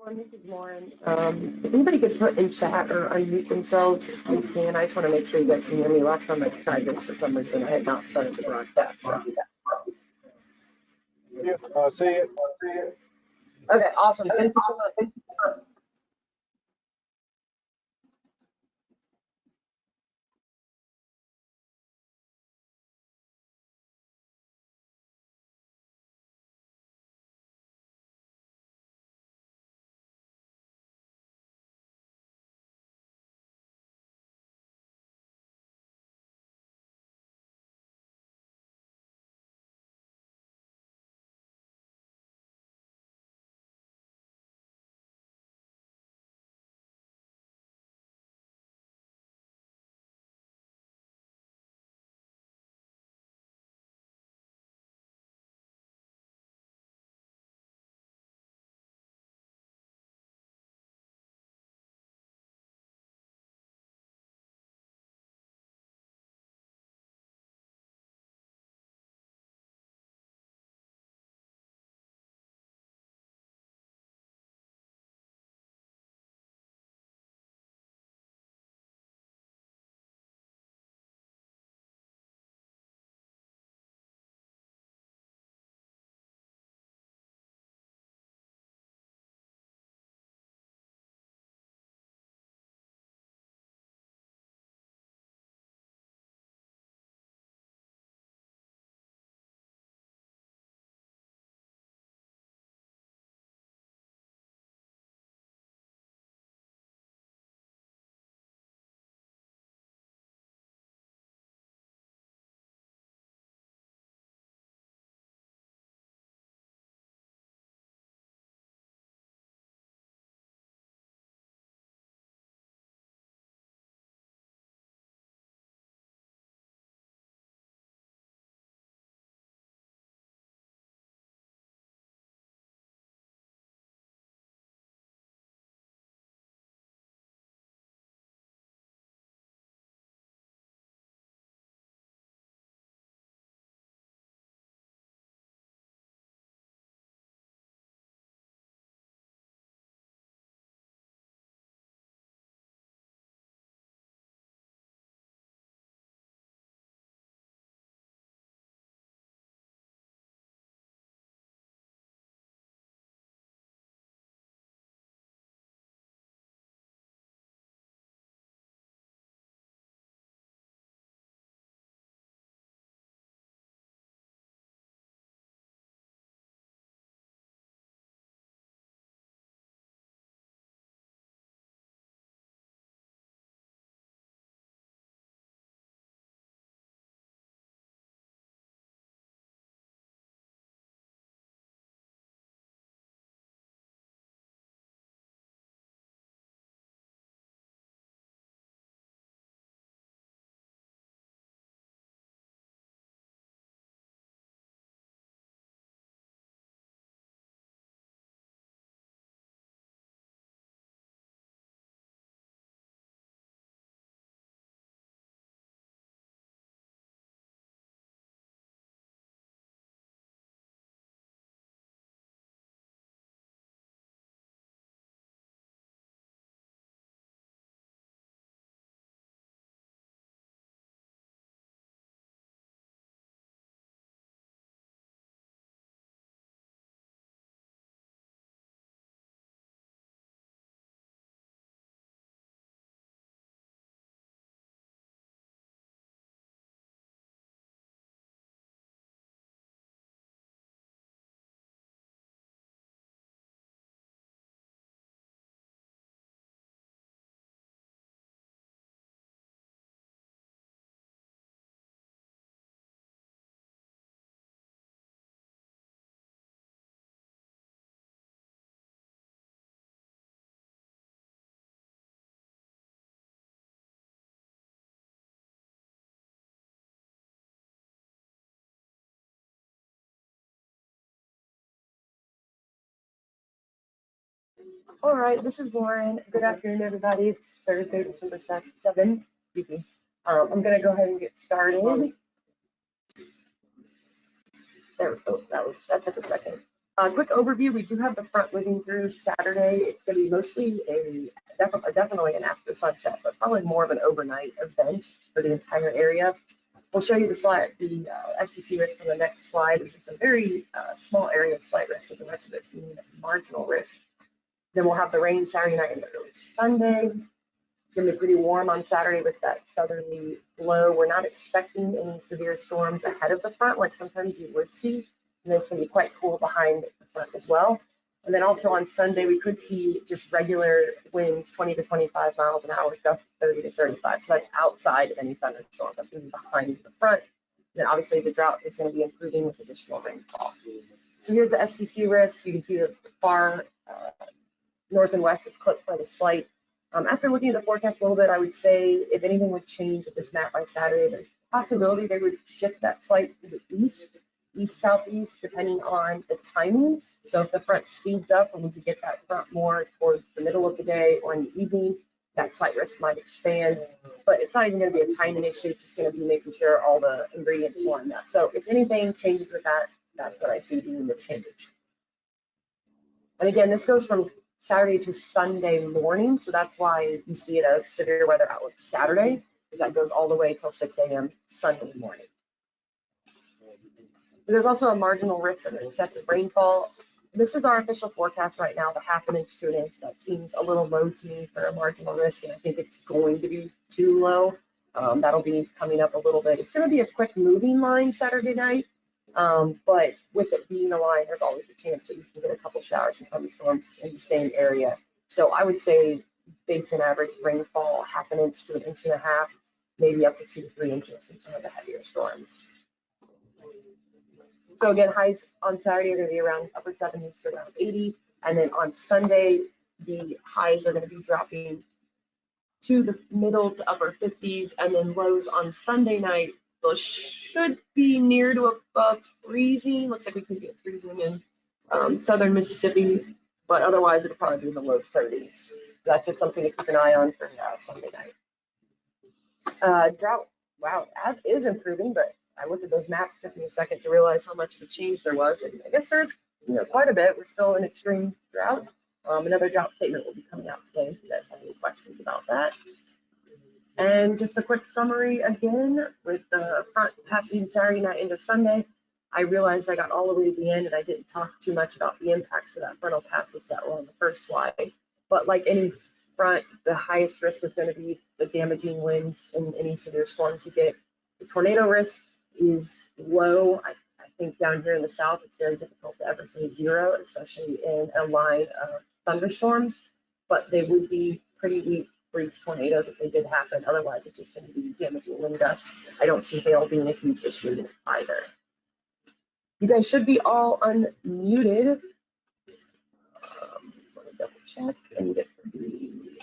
everyone, this is Lauren. If anybody could put in chat or unmute themselves, if you can. I just want to make sure you guys can hear me. Last time I tried this, for some reason, I had not started the broadcast. So. See it. Okay, awesome. Thank you so much. All right, this is Lauren. Good afternoon, everybody. It's Thursday, December 7th. Excuse me. I'm going to go ahead and get started. There we go. That took a second. Quick overview, we do have the front moving through Saturday. It's going to be mostly definitely an after sunset, but probably more of an overnight event for the entire area. We'll show you the slide, the SPC risks on the next slide, which is a very small area of slight risk, with the rest of it being marginal risk. Then we'll have the rain Saturday night and early Sunday. It's going to be pretty warm on Saturday with that southerly flow. We're not expecting any severe storms ahead of the front like sometimes you would see. And then it's going to be quite cool behind the front as well. And then also on Sunday, we could see just regular winds, 20 to 25 miles an hour, gusts 30 to 35. So that's outside of any thunderstorm. That's going to be behind the front. And then obviously the drought is going to be improving with additional rainfall. So here's the SPC risk. You can see the far north and west is clipped by the slight. After looking at the forecast a little bit, I would say if anything would change with this map by Saturday, there's a possibility they would shift that slight to the east, southeast, depending on the timing. So if the front speeds up and we could get that front more towards the middle of the day or in the evening, that slight risk might expand. But it's not even going to be a timing issue. It's just going to be making sure all the ingredients line up. So if anything changes with that, that's what I see being the change. And again, this goes from Saturday to Sunday morning, so that's why you see it as severe weather outlook Saturday, because that goes all the way till 6 a.m. Sunday morning. There's also a marginal risk of excessive rainfall. This is our official forecast right now, the half an inch to an inch. That seems a little low to me for a marginal risk, and I think it's going to be too low. That'll be coming up a little bit. It's going to be a quick moving line Saturday night. But with it being a line, there's always a chance that you can get a couple showers and thunderstorms in the same area. So I would say basin average rainfall, half an inch to an inch and a half, maybe up to 2 to 3 inches in some of the heavier storms. So again, highs on Saturday are going to be around upper 70s to around 80. And then on Sunday, the highs are going to be dropping to the middle to upper 50s. And then lows on Sunday night, those should be near to above freezing. Looks like we could get freezing in southern Mississippi, but otherwise it'll probably be in the low 30s. So that's just something to keep an eye on for Sunday night. Drought, wow, as is improving, but I looked at those maps, took me a second to realize how much of a change there was. And I guess there's quite a bit. We're still in extreme drought. Another drought statement will be coming out today if you guys have any questions about that. And just a quick summary again, with the front passing Saturday night into Sunday, I realized I got all the way to the end and I didn't talk too much about the impacts for that frontal passage that were on the first slide. But like any front, the highest risk is going to be the damaging winds and any severe storms you get. The tornado risk is low. I think down here in the south, it's very difficult to ever say zero, especially in a line of thunderstorms, but they would be pretty weak, brief tornadoes if they did happen. Otherwise, it's just going to be damaging wind gusts. I don't see hail being a huge issue either. You guys should be all unmuted. Let me double check and get the